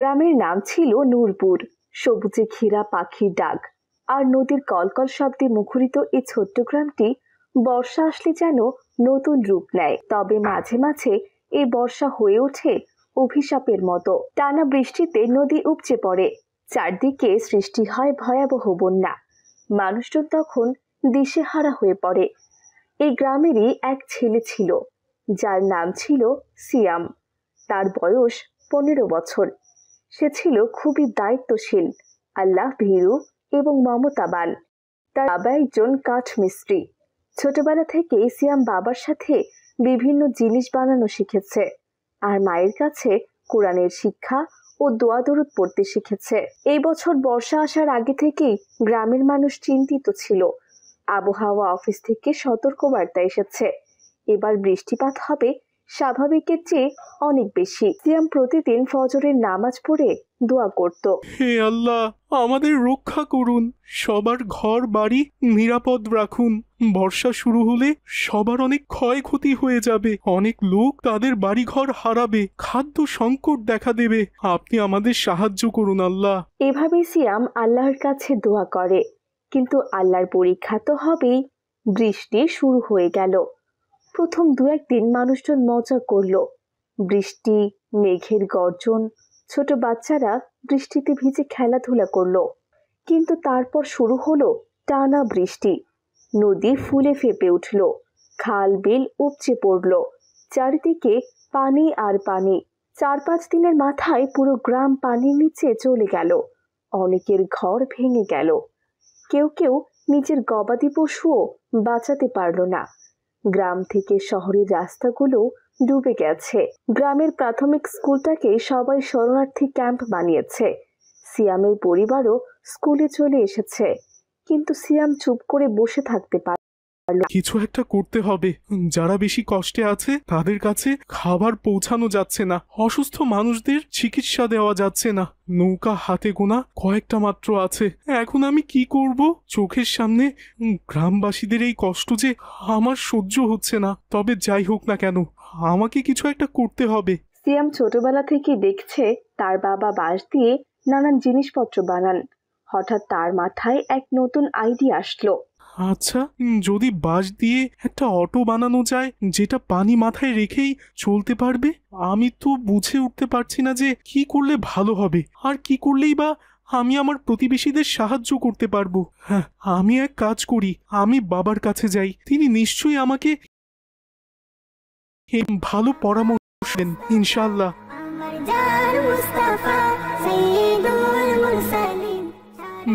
গ্রামের নাম ছিল নূরপুর। সবুজে ঘেরা পাখির ডাক আর নদীর কলকল শব্দে মুখরিত এই ছোট্ট গ্রামটি বর্ষা আসলে যেন নতুন রূপ নেয়। তবে মাঝে মাঝে এই বর্ষা হয়ে ওঠে অভিশাপের মতো। টানা বৃষ্টিতে নদী উপচে পড়ে, চারদিকে সৃষ্টি হয় ভয়াবহ বন্যা। মানুষজন তখন দিশেহারা হয়ে পড়ে। এই গ্রামেরই এক ছেলে ছিল, যার নাম ছিল সিয়াম। তার বয়স 15 বছর। সে ছিল খুবই দায়িত্বশীল, আল্লাহ ভীরু এবং মমতাবান। তার বাবা একজন কাঠ মিস্ত্রি। ছোটবেলা থেকেই সিয়াম বাবার সাথে বিভিন্ন জিনিস বানানো শিখেছে, আর মায়ের কাছে কোরআনের শিক্ষা ও দোয়া দরুদ পড়তে শিখেছে। এই বছর বর্ষা আসার আগে থেকেই গ্রামের মানুষ চিন্তিত ছিল। আবহাওয়া অফিস থেকে সতর্কবার্তা এসেছে, এবার বৃষ্টিপাত হবে স্বাভাবিকের চেয়ে অনেক বেশি। সিয়াম প্রতিদিন ফজরের নামাজ পড়ে দোয়া করত, হে আল্লাহ, আমাদের রক্ষা করুন, সবার ঘর বাড়ি নিরাপদ রাখুন। বর্ষা শুরু হলে সবার অনেক ক্ষয়ক্ষতি হয়ে যাবে, অনেক লোক তাদের বাড়িঘর হারাবে, খাদ্য সংকট দেখা দেবে। আপনি আমাদের সাহায্য করুন আল্লাহ। এভাবেই সিয়াম আল্লাহর কাছে দোয়া করে। কিন্তু আল্লাহর পরীক্ষা তো হবেই। বৃষ্টি শুরু হয়ে গেল। প্রথম 2-1 দিন মানুষজন মজা করলো। বৃষ্টি, মেঘের গর্জন, ছোট বাচ্চারা বৃষ্টিতে ভিজে খেলাধুলা করলো। কিন্তু তারপর শুরু হলো টানা বৃষ্টি। নদী ফুলে ফেপে উঠল, খাল বিল উপচে পড়ল, চারিদিকে পানি আর পানি। 4-5 দিনের মাথায় পুরো গ্রাম পানির নিচে চলে গেল। অনেকের ঘর ভেঙে গেল। কেউ কেউ নিজের গবাদি পশুও বাঁচাতে পারল না। গ্রাম থেকে শহরের রাস্তাগুলো ডুবে গেছে। গ্রামের প্রাথমিক স্কুলটাকে সবাই শরণার্থী ক্যাম্প বানিয়েছে। সিয়ামের পরিবারও স্কুলে চলে এসেছে, কিন্তু সিয়াম চুপ করে বসে থাকতে পারল। কিছু একটা করতে হবে। যারা বেশি কষ্টে আছে তাদের কাছে খাবার পৌঁছানো যাচ্ছে না, অসুস্থ মানুষদের চিকিৎসা দেওয়া যাচ্ছে না, নৌকা হাতে গোনা কয়েকটা মাত্র আছে। এখন আমি কি করব? চোখের সামনে গ্রামবাসীদের এই কষ্ট যে আমার সহ্য হচ্ছে না। তবে যাই হোক না কেন, আমাকে কিছু একটা করতে হবে। সিয়াম ছোটবেলা থেকে দেখছে তার বাবা বাঁশ দিয়ে নানান জিনিসপত্র বানান। হঠাৎ তার মাথায় এক নতুন আইডিয়া আসলো। আচ্ছা, যদি বাঁশ দিয়ে একটা অটো বানানো যায় যেটা পানি মাথায় রেখেই চলতে পারবে। আমি তো বুঝে উঠতে পারছি না যে কি করলে ভালো হবে, আর কি করলেই বা আমি আমার প্রতিবেশীদের সাহায্য করতে পারবো। হ্যাঁ, আমি এক কাজ করি, আমি বাবার কাছে যাই, তিনি নিশ্চয়ই আমাকে ভালো পরামর্শ দেন ইনশাআল্লাহ।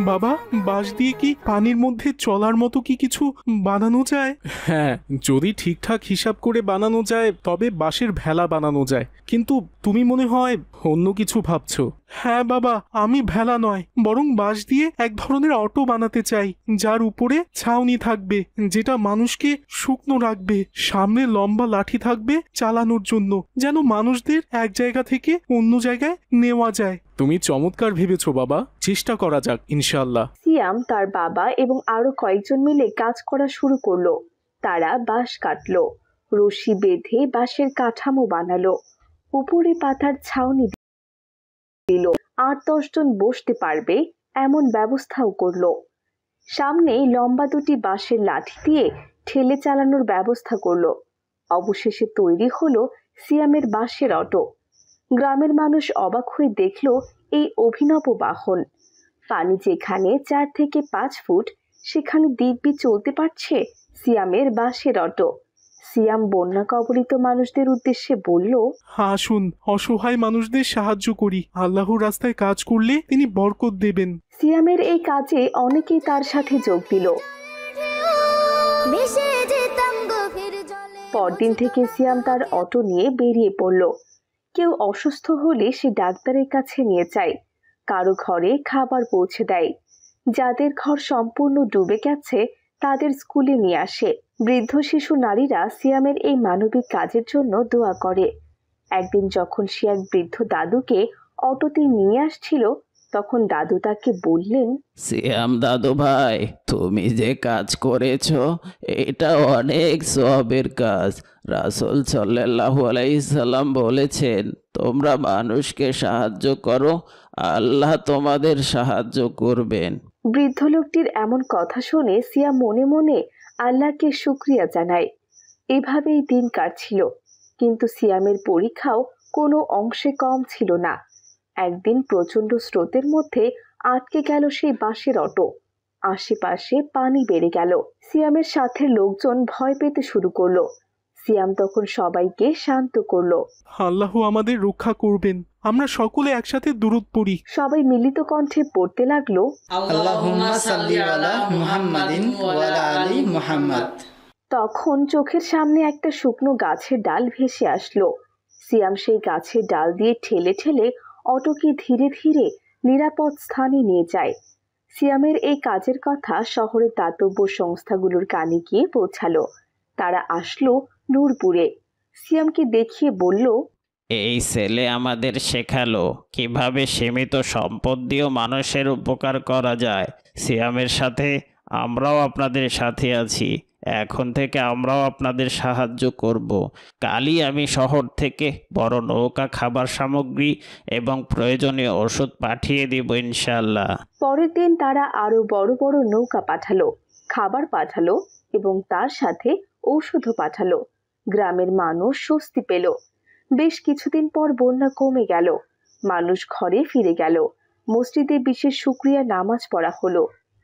বাবা, বাঁশ দিয়ে কি পানির মধ্যে চলার মতো কি কিছু বানানো যায়? হ্যাঁ, যদি ঠিকঠাক হিসাব করে বানানো যায় তবে বাঁশের ভেলা বানানো যায়। কিন্তু তুমি মনে হয় অন্য কিছু ভাবছো। হ্যাঁ বাবা, আমি ভেলা নয়, বরং বাঁশ দিয়ে এক ধরনের অটো বানাতে চাই, যার উপরে ছাউনি থাকবে, যেটা মানুষকে শুকনো রাখবে, সামনে লম্বা লাঠি থাকবে চালানোর জন্য, যেন মানুষদের এক জায়গা থেকে অন্য জায়গায় নেওয়া যায়। তুমি চমৎকার ভেবেছো বাবা, চেষ্টা করা যাক ইনশাআল্লাহ। সিয়াম, তার বাবা এবং আরো কয়েকজন মিলে কাজ করা শুরু করলো। তারা বাঁশ কাটলো, রশি বেঁধে বাঁশের কাঠামো বানালো, উপরে পাতার ছাউনি দিল, 8-10 জন বসতে পারবে এমন ব্যবস্থাও করলো। সামনে লম্বা 2টি বাঁশের লাঠি দিয়ে ঠেলে চালানোর ব্যবস্থা করলো। অবশেষে তৈরি হলো সিয়ামের বাঁশের অটো। গ্রামের মানুষ অবাক হয়ে দেখলো এই অভিনব বাহন। পানি যেখানে 4 থেকে 5 ফুট, সেখানে দিব্যি চলতে পারছে সিয়ামের বাঁশের অটো। সিয়াম বন্যা কবলিত মানুষদের উদ্দেশ্যে বলল, আসুন, অসহায় মানুষদের সাহায্য করি। আল্লাহর রাস্তায় কাজ করলে তিনি বরকত দেবেন। সিয়ামের এই কাজে অনেকেই তার সাথে যোগ দিল। পরদিন থেকে সিয়াম তার অটো নিয়ে বেরিয়ে পড়ল। কেউ অসুস্থ হলে সে ডাক্তারের কাছে নিয়ে যায়, কারো ঘরে খাবার পৌঁছে দেয়, যাদের ঘর সম্পূর্ণ ডুবে গেছে তাদের স্কুলে নিয়ে আসে। বৃদ্ধ শিশু নারীরা সিয়ামের এই মানবিক কাজের জন্য দোয়া করে। একদিন যখন সে এক বৃদ্ধ দাদুকে অটোতে নিয়ে আসছিল, তখন দাদু তাকে বললেন, সিয়াম দাদু ভাই, তুমি যে কাজ করেছো এটা অনেক সওয়াবের কাজ। রাসূল সাল্লাল্লাহু আলাইহি সাল্লাম বলেছেন, তোমরা মানুষকে সাহায্য করো, আল্লাহ তোমাদের সাহায্য করবেন। বৃদ্ধ লোকটির এমন কথা শুনে সিয়াম মনে মনে আল্লাহকে শুকরিয়া জানায়। এভাবেই দিন কাটছিল, কিন্তু সিয়ামের পরীক্ষাও কোনো অংশে কম ছিল না। একদিন প্রচন্ড স্রোতের মধ্যে আটকে গেল সেই বাঁশের অটো। আশেপাশে পানি বেড়ে গেল। সিয়ামের সাথে লোকজন ভয় পেতে শুরু করলো। সিয়াম তখন সবাইকে শান্ত করলো। আল্লাহ আমাদের রক্ষা করবেন, আমরা সকলে একসাথে দুরূদ পড়ি। সবাই মিলিত কণ্ঠে পড়তে লাগলো, আল্লাহুম্মা সাল্লি আলা মুহাম্মাদিন ওয়া আলা আলি মুহাম্মাদ। তখন চোখের সামনে একটা শুকনো গাছের ডাল ভেসে আসলো। সিয়াম সেই গাছের ডাল দিয়ে ঠেলে ঠেলে অটোকে ধীরে ধীরে নিরাপদ স্থানে নিয়ে যায়। সিয়ামের এই কাজের কথা শহরের দাতব্য সংস্থাগুলোর কানে গিয়ে পৌঁছালো। তারা আসলো নূরপুরে। সিয়ামকে দেখিয়ে বলল, এই ছেলে আমাদের শেখালো কিভাবে সীমিত সম্পদ দিয়েও মানুষের উপকার করা যায়। সিয়ামের সাথে আমরাও আপনাদের সাথে আছি, এখন থেকে আমরাও আপনাদের সাহায্য করব। কালই আমি শহর থেকে বড় নৌকা, খাবার সামগ্রী এবং প্রয়োজনীয় ওষুধ পাঠিয়ে দিব ইনশাআল্লাহ। পরের দিন তারা আরো বড় বড় নৌকা পাঠালো, খাবার পাঠালো এবং তার সাথে ঔষধও পাঠালো। গ্রামের মানুষ স্বস্তি পেল। বেশ কিছুদিন পর বন্যা কমে গেল। মানুষ ঘরে ফিরে গেল। মসজিদে বিশেষ শুকরিয়া নামাজ পড়া হলো।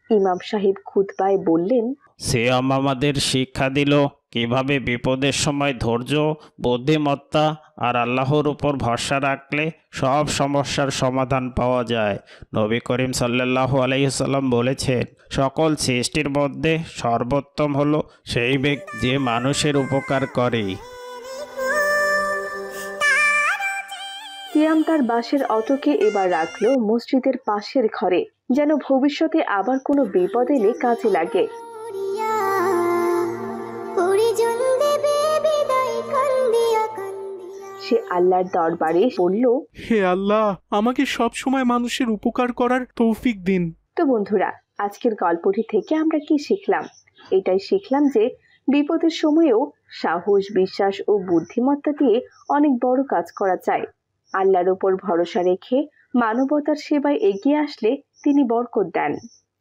ইমাম সাহেব খুতবায় বললেন, সিয়াম আমাদের শিক্ষা দিল কিভাবে বিপদের সময় ধৈর্য, বুদ্ধিমত্তা আর আল্লাহর উপর ভরসা রাখলে সব সমস্যার সমাধান পাওয়া যায়। নবী করিম সাল্লাল্লাহু আলাইহি সাল্লাম বলেছেন, সকল সৃষ্টির মধ্যে সর্বোত্তম হলো সেই ব্যক্তি যে মানুষের উপকার করে। সিয়াম তার বাঁশের অটোকে এবার রাখলো মসজিদের পাশের ঘরে, যেন ভবিষ্যতে আবার কোনো বিপদ এলে কাজে লাগে। সে আল্লাহর দরবারে বলল, হে আল্লাহ, আমাকে সব সময় মানুষের উপকার করার তৌফিক দিন। তো বন্ধুরা, আজকের গল্পটি থেকে আমরা কি শিখলাম? এটাই শিখলাম যে বিপদের সময়েও সাহস, বিশ্বাস ও বুদ্ধিমত্তা দিয়ে অনেক বড় কাজ করা যায়। আল্লাহর উপর ভরসা রেখে মানবতার সেবায় এগিয়ে আসলে তিনি বরকত দেন।